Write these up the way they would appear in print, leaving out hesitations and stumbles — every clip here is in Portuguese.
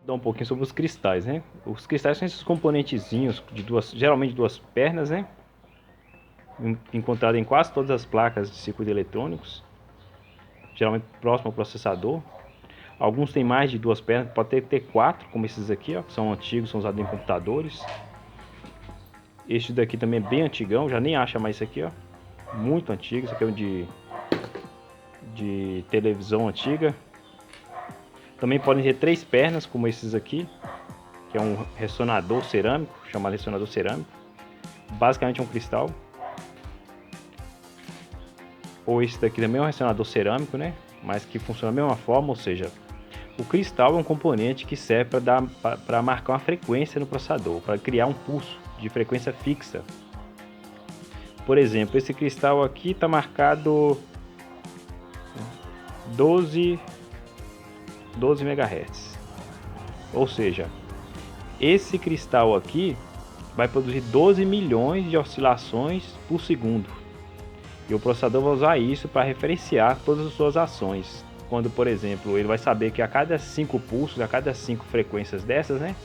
dar um pouquinho sobre os cristais, né? Os cristais são esses componentezinhos de geralmente duas pernas, né? Encontrado em quase todas as placas de circuitos eletrônicos, geralmente próximo ao processador. Alguns têm mais de duas pernas, pode ter quatro, como esses aqui, ó, que são antigos, são usados em computadores. Este daqui também é bem antigão, já nem acha mais isso aqui, ó. Muito antigo, isso aqui é um de televisão antiga. Também podem ter três pernas, como esses aqui, que é um ressonador cerâmico, chamado ressonador cerâmico. Basicamente é um cristal. Ou esse daqui também é um ressonador cerâmico, né? Mas que funciona da mesma forma, ou seja, o cristal é um componente que serve para marcar uma frequência no processador, para criar um pulso de frequência fixa. Por exemplo, esse cristal aqui está marcado 12 MHz. Ou seja, esse cristal aqui vai produzir 12 milhões de oscilações por segundo. E o processador vai usar isso para referenciar todas as suas ações. Quando, por exemplo, ele vai saber que a cada 5 pulsos, a cada 5 frequências dessas, né,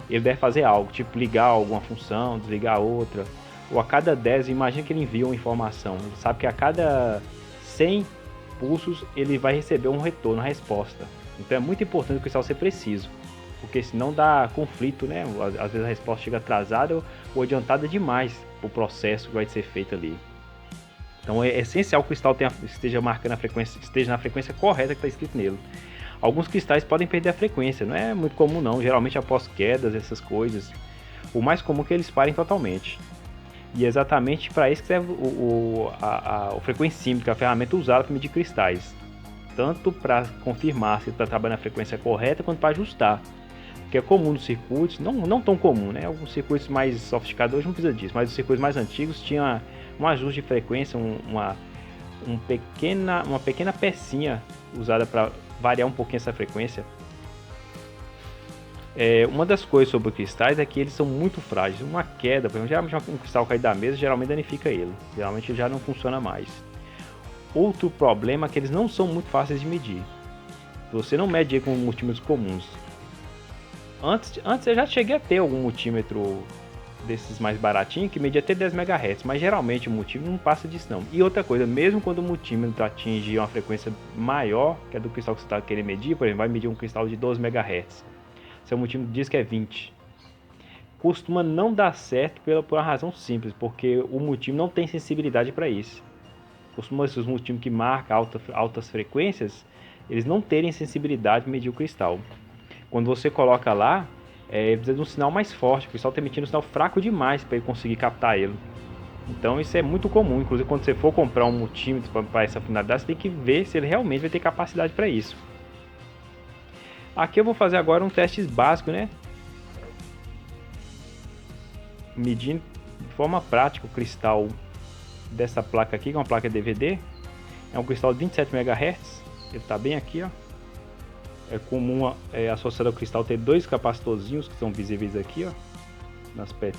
ele deve fazer algo, tipo ligar alguma função, desligar outra. Ou a cada 10, imagina que ele envia uma informação. Ele sabe que a cada 100 pulsos ele vai receber um retorno, uma resposta. Então é muito importante o cristal ser preciso, porque senão dá conflito, né? Às vezes a resposta chega atrasada ou adiantada demais o processo que vai ser feito ali. Então é essencial que o cristal esteja marcando a frequência, esteja na frequência correta que está escrito nele. Alguns cristais podem perder a frequência, não é muito comum não, geralmente após quedas, essas coisas. O mais comum é que eles parem totalmente. E é exatamente para isso que serve o frequencímetro, a ferramenta usada para medir cristais. Tanto para confirmar se está trabalhando na frequência correta, quanto para ajustar. Que é comum nos circuitos, não tão comum, né? Alguns circuitos mais sofisticados hoje não precisa disso, mas os circuitos mais antigos tinha um ajuste de frequência, uma pequena pecinha usada para variar um pouquinho essa frequência. Uma das coisas sobre os cristais é que eles são muito frágeis. Uma queda, por exemplo, geralmente um cristal cair da mesa, geralmente danifica ele. Geralmente ele já não funciona mais. Outro problema é que eles não são muito fáceis de medir. Você não mede com multímetros comuns. Antes eu já cheguei a ter algum multímetro desses mais baratinhos que media até 10 MHz, mas geralmente o multímetro não passa disso não. E outra coisa, mesmo quando o multímetro atinge uma frequência maior que a do cristal que você está querendo medir, por exemplo, vai medir um cristal de 12 MHz, seu multímetro diz que é 20, costuma não dar certo por uma razão simples, porque o multímetro não tem sensibilidade para isso. Costuma esses multímetros que marcam altas frequências, eles não terem sensibilidade para medir o cristal. Quando você coloca lá, precisa de um sinal mais forte, o cristal está emitindo um sinal fraco demais para ele conseguir captar ele. Então isso é muito comum, inclusive quando você for comprar um multímetro para essa finalidade, você tem que ver se ele realmente vai ter capacidade para isso. Aqui eu vou fazer agora um teste básico, né? Medindo de forma prática o cristal dessa placa aqui, que é uma placa DVD. É um cristal de 27 MHz, ele está bem aqui, ó. É comum associado ao cristal ter dois capacitorzinhos que são visíveis aqui, ó.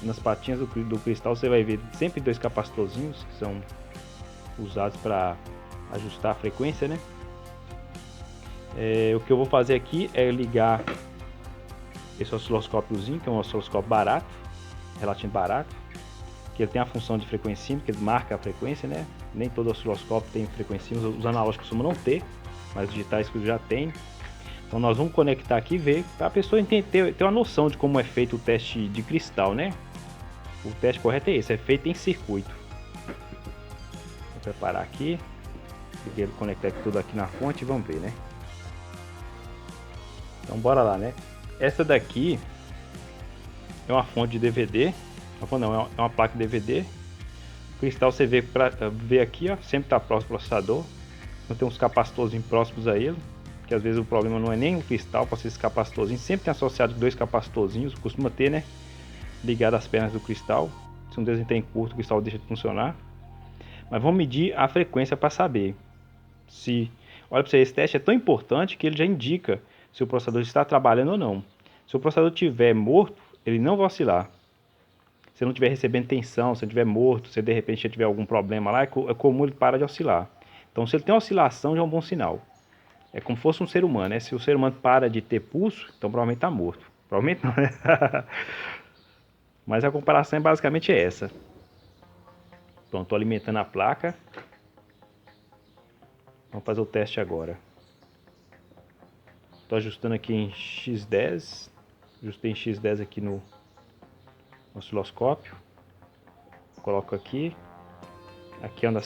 Nas patinhas do cristal você vai ver sempre dois capacitorzinhos que são usados para ajustar a frequência, né? O que eu vou fazer aqui é ligar esse osciloscópiozinho, que é um osciloscópio barato, relativamente barato, que ele tem a função de frequencímetro, que ele marca a frequência, né? Nem todo osciloscópio tem frequencímetro, os analógicos costumam não ter, mas os digitais que já tem. Então nós vamos conectar aqui e ver, para a pessoa ter uma noção de como é feito o teste de cristal, né? O teste correto é esse, é feito em circuito. Vou preparar aqui, conectar tudo aqui na fonte e vamos ver, né? Então bora lá, né? Essa daqui é uma fonte de DVD, não, é uma placa de DVD. O cristal você vê aqui, ó, sempre está próximo do processador. Então tem uns capacitorzinhos próximos a ele, que às vezes o problema não é nem o cristal, pode ser esse capacitorzinho. Sempre tem associado dois capacitorzinhos, costuma ter, né? Ligado às pernas do cristal. Se um deles tem curto, o cristal deixa de funcionar. Mas vamos medir a frequência para saber se... Olha para você, esse teste é tão importante que ele já indica se o processador está trabalhando ou não. Se o processador estiver morto, ele não vai oscilar. Se não estiver recebendo tensão, se ele estiver morto, se de repente tiver algum problema lá, é comum ele parar de oscilar. Então se ele tem oscilação já é um bom sinal. É como se fosse um ser humano, né? Se o ser humano para de ter pulso, então provavelmente está morto. Provavelmente não, né? Mas a comparação é basicamente essa. Pronto, estou alimentando a placa. Vamos fazer o teste agora. Estou ajustando aqui em X10. Ajustei em X10 aqui no osciloscópio. Coloco aqui. Aqui é uma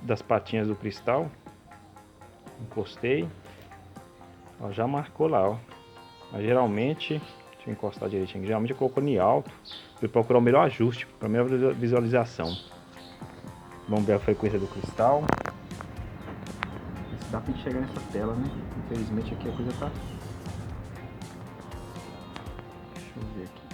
das patinhas do cristal. Encostei. Ó, já marcou lá, ó. Mas geralmente, deixa eu encostar direitinho. Geralmente eu coloco em alto para procurar o melhor ajuste, para a melhor visualização. Vamos ver a frequência do cristal. Dá pra enxergar nessa tela, né? Infelizmente aqui a coisa tá... Deixa eu ver aqui.